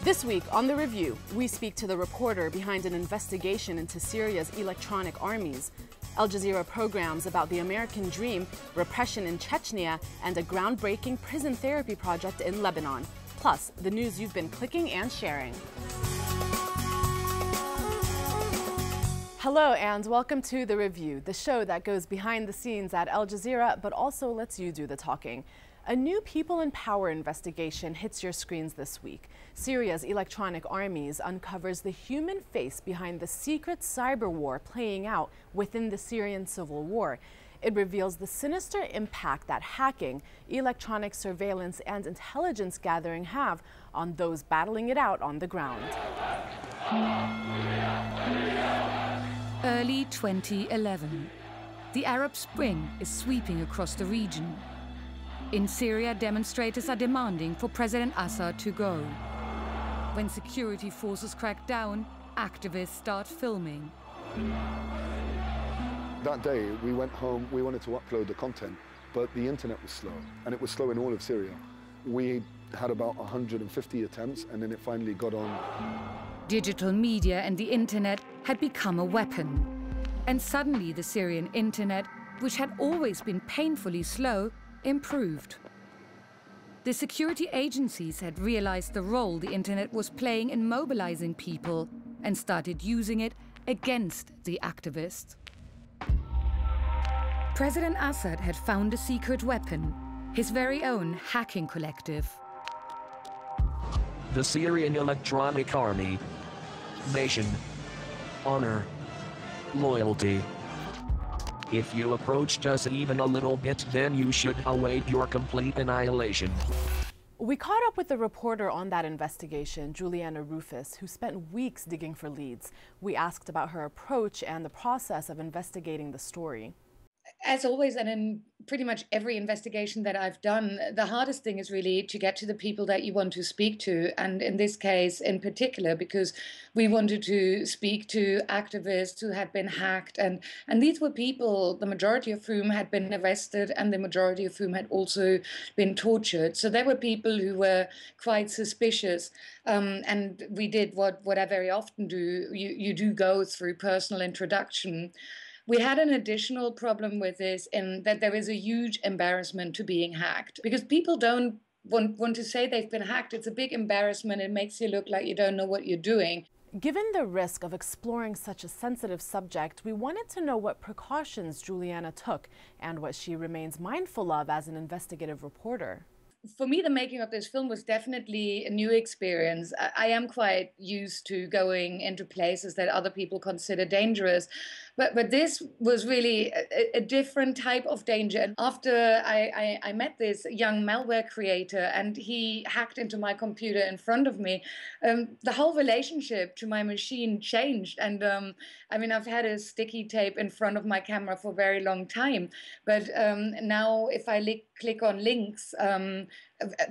This week on The Review, we speak to the reporter behind an investigation into Syria's electronic armies, Al Jazeera programs about the American dream, repression in Chechnya, and a groundbreaking prison therapy project in Lebanon. Plus, the news you've been clicking and sharing. Hello and welcome to The Review, the show that goes behind the scenes at Al Jazeera, but also lets you do the talking. A new People in Power investigation hits your screens this week. Syria's electronic armies uncovers the human face behind the secret cyber war playing out within the Syrian civil war. It reveals the sinister impact that hacking, electronic surveillance, and intelligence gathering have on those battling it out on the ground. Early 2011. The Arab Spring is sweeping across the region. In Syria, demonstrators are demanding for President Assad to go. When security forces crack down, activists start filming. That day, we went home, we wanted to upload the content, but the internet was slow, and it was slow in all of Syria. We had about 150 attempts, and then it finally got on. Digital media and the internet had become a weapon. And suddenly the Syrian internet, which had always been painfully slow, improved. The security agencies had realized the role the internet was playing in mobilizing people and started using it against the activists. President Assad had found a secret weapon, his very own hacking collective. The Syrian Electronic Army. Nation. Honor. Loyalty. If you approached us even a little bit, then you should await your complete annihilation. We caught up with the reporter on that investigation, Juliana Rufus, who spent weeks digging for leads. We asked about her approach and the process of investigating the story. As always, and in pretty much every investigation that I've done, the hardest thing is really to get to the people that you want to speak to. And in this case in particular, because we wanted to speak to activists who had been hacked. And these were people, the majority of whom had been arrested and the majority of whom had also been tortured. So there were people who were quite suspicious. And we did what I very often do. You do go through personal introduction. We had an additional problem with this in that there is a huge embarrassment to being hacked because people don't want to say they've been hacked. It's a big embarrassment. It makes you look like you don't know what you're doing. Given the risk of exploring such a sensitive subject, we wanted to know what precautions Juliana took and what she remains mindful of as an investigative reporter. For me, the making of this film was definitely a new experience. I am quite used to going into places that other people consider dangerous. But this was really a different type of danger. And after I met this young malware creator and he hacked into my computer in front of me, the whole relationship to my machine changed. And I mean, I've had a sticky tape in front of my camera for a very long time. But now if I click on links,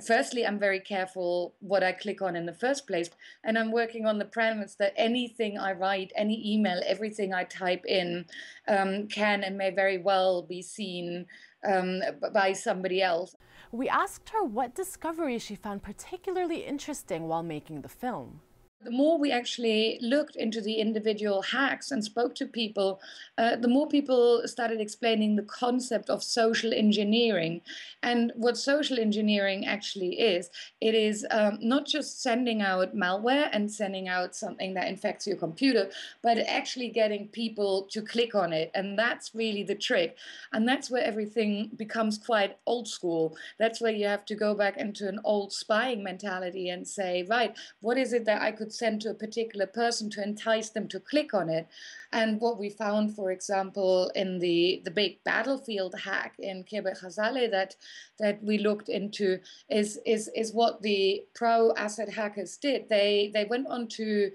firstly, I'm very careful what I click on in the first place. And I'm working on the premise that anything I write, any email, everything I type in can and may very well be seen by somebody else. We asked her what discoveries she found particularly interesting while making the film. The more we actually looked into the individual hacks and spoke to people, the more people started explaining the concept of social engineering. And what social engineering actually is, it is not just sending out malware and sending out something that infects your computer, but actually getting people to click on it. And that's really the trick. And that's where everything becomes quite old school. That's where you have to go back into an old spying mentality and say, right, what is it that I could send to a particular person to entice them to click on it? And what we found, for example, in the big battlefield hack in Kirbet Ghazale that we looked into is what the pro-Assad hackers did. They went on to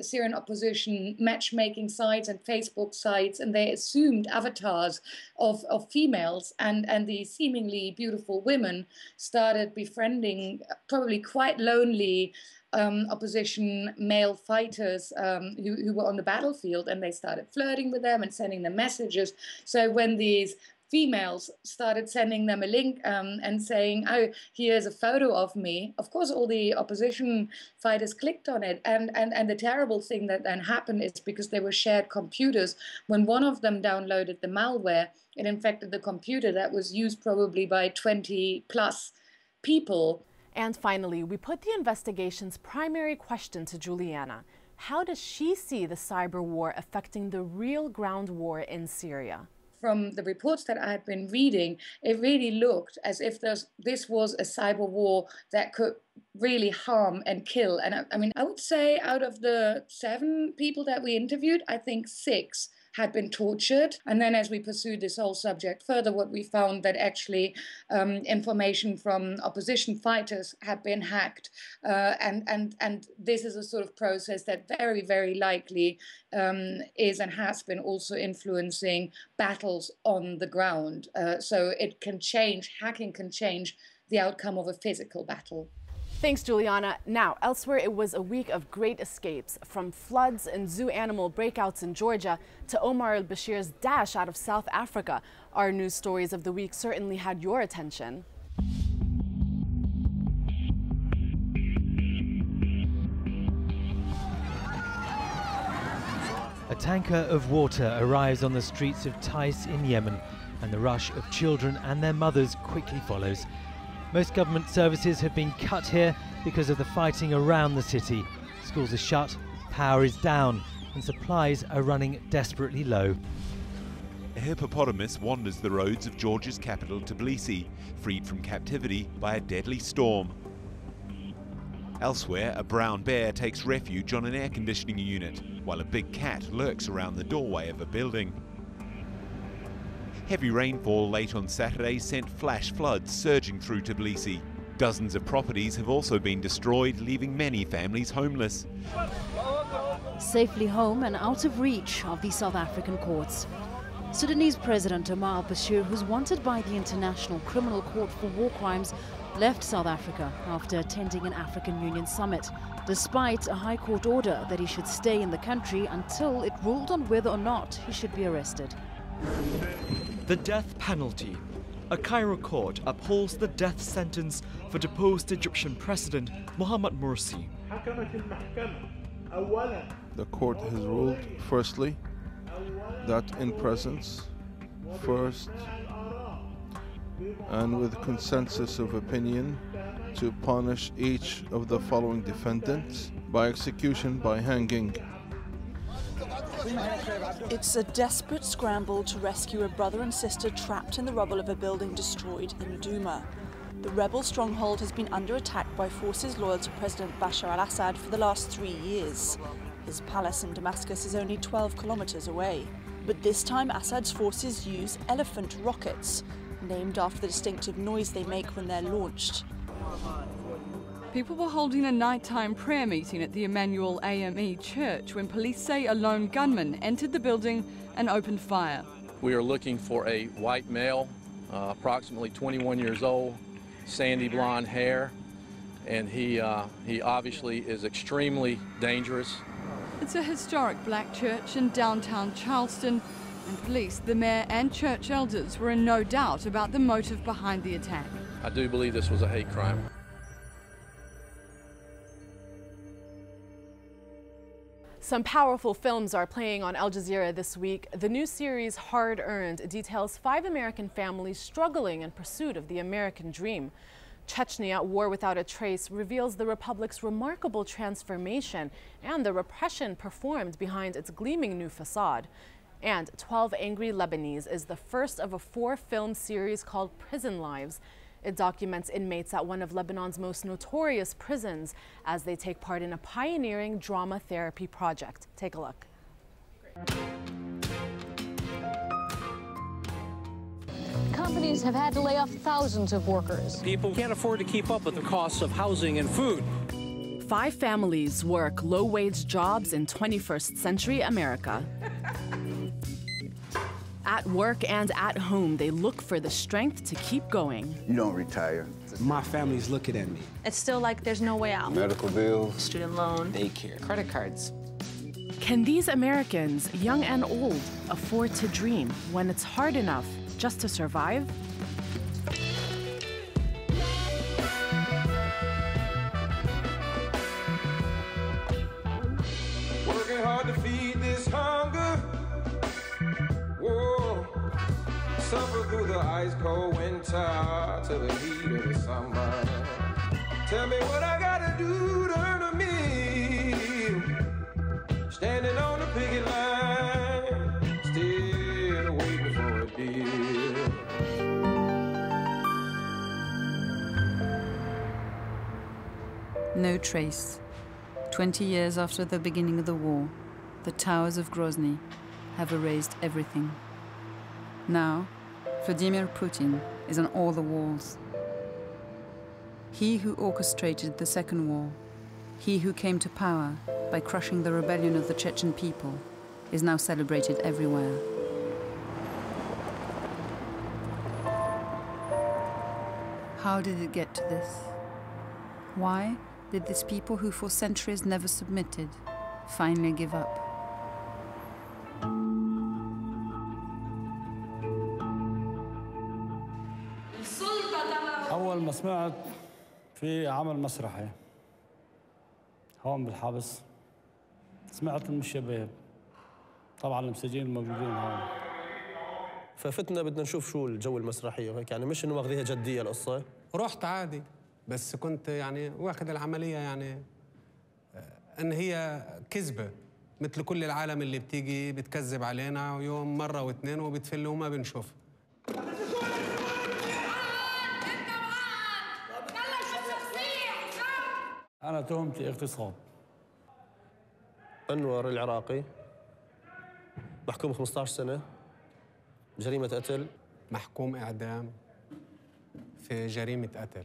Syrian opposition matchmaking sites and Facebook sites, and they assumed avatars of females, and the seemingly beautiful women started befriending probably quite lonely opposition male fighters who were on the battlefield, and they started flirting with them and sending them messages. So when these females started sending them a link and saying, oh, here's a photo of me. Of course, all the opposition fighters clicked on it. And the terrible thing that then happened is because they were shared computers, when one of them downloaded the malware, it infected the computer that was used probably by 20 plus people. And finally, we put the investigation's primary question to Juliana. How does she see the cyber war affecting the real ground war in Syria? From the reports that I had been reading, it really looked as if this was a cyber war that could really harm and kill. And I mean, I would say out of the 7 people that we interviewed, I think 6 had been tortured. And then as we pursued this whole subject further, what we found that actually information from opposition fighters had been hacked. And this is a sort of process that very, very likely is and has been also influencing battles on the ground. So it can change, hacking can change the outcome of a physical battle. Thanks, Juliana. Now, elsewhere, it was a week of great escapes, from floods and zoo animal breakouts in Georgia to Omar al-Bashir's dash out of South Africa. Our news stories of the week certainly had your attention. A tanker of water arrives on the streets of Tais in Yemen, and the rush of children and their mothers quickly follows. Most government services have been cut here because of the fighting around the city. Schools are shut, power is down, and supplies are running desperately low. A hippopotamus wanders the roads of Georgia's capital, Tbilisi, freed from captivity by a deadly storm. Elsewhere, a brown bear takes refuge on an air conditioning unit, while a big cat lurks around the doorway of a building. Heavy rainfall late on Saturday sent flash floods surging through Tbilisi. Dozens of properties have also been destroyed, leaving many families homeless. Safely home and out of reach of the South African courts. Sudanese President Omar al-Bashir, who's wanted by the International Criminal Court for war crimes, left South Africa after attending an African Union summit, despite a High Court order that he should stay in the country until it ruled on whether or not he should be arrested. The death penalty. A Cairo court upholds the death sentence for deposed Egyptian President Mohamed Morsi. The court has ruled, firstly, that in presence, first, and with consensus of opinion, to punish each of the following defendants by execution by hanging. It's a desperate scramble to rescue a brother and sister trapped in the rubble of a building destroyed in Douma. The rebel stronghold has been under attack by forces loyal to President Bashar al-Assad for the last 3 years. His palace in Damascus is only 12 kilometers away. But this time Assad's forces use elephant rockets, named after the distinctive noise they make when they're launched. People were holding a nighttime prayer meeting at the Emmanuel AME church when police say a lone gunman entered the building and opened fire. We are looking for a white male, approximately 21 years old, sandy blonde hair, and he obviously is extremely dangerous. It's a historic black church in downtown Charleston, and police, the mayor and church elders were in no doubt about the motive behind the attack. I do believe this was a hate crime. Some powerful films are playing on Al Jazeera this week. The new series Hard Earned details 5 American families struggling in pursuit of the American dream. Chechnya, War Without a Trace, reveals the Republic's remarkable transformation and the repression performed behind its gleaming new facade. And 12 Angry Lebanese is the first of a 4-film series called Prison Lives. It documents inmates at one of Lebanon's most notorious prisons as they take part in a pioneering drama therapy project. Take a look. Companies have had to lay off thousands of workers. People can't afford to keep up with the costs of housing and food. 5 families work low-wage jobs in 21st century America. At work and at home, they look for the strength to keep going. You don't retire. My family's looking at me. It's still like there's no way out. Medical bills, student loan, daycare, credit cards. Can these Americans, young and old, afford to dream when it's hard enough just to survive? Working hard to feed this hunger. Whoa. Suffer through the ice cold winter to the heat of the summer. Tell me what I gotta do to earn a meal. Standing on the picket line, still waiting for a deal. No trace. 20 years after the beginning of the war, the towers of Grozny have erased everything. Now, Vladimir Putin is on all the walls. He who orchestrated the Second War, he who came to power by crushing the rebellion of the Chechen people, is now celebrated everywhere. How did it get to this? Why did these people who for centuries never submitted finally give up? أول ما سمعت في عمل مسرحي هون بالحبس سمعت من الشباب طبعا المساجين الموجودين هون ففتنا بدنا نشوف شو الجو المسرحي وهيك يعني مش انه واخذيها جديه القصه. رحت عادي بس كنت يعني واخذ العمليه يعني ان هي كذبه مثل كل العالم اللي بتيجي بتكذب علينا ويوم مره واثنين وبتفل وما بنشوف. أنا تهمتي اغتصاب. أنور العراقي محكوم 15 سنة بجريمة قتل. محكوم إعدام في جريمة قتل.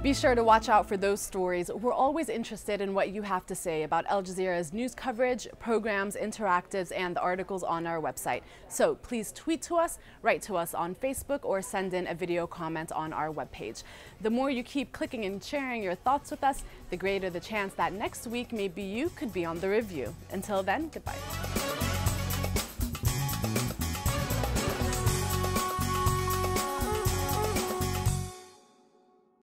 Be sure to watch out for those stories. We're always interested in what you have to say about Al Jazeera's news coverage, programs, interactives, and the articles on our website. So please tweet to us, write to us on Facebook, or send in a video comment on our webpage. The more you keep clicking and sharing your thoughts with us, the greater the chance that next week maybe you could be on the review. Until then, goodbye.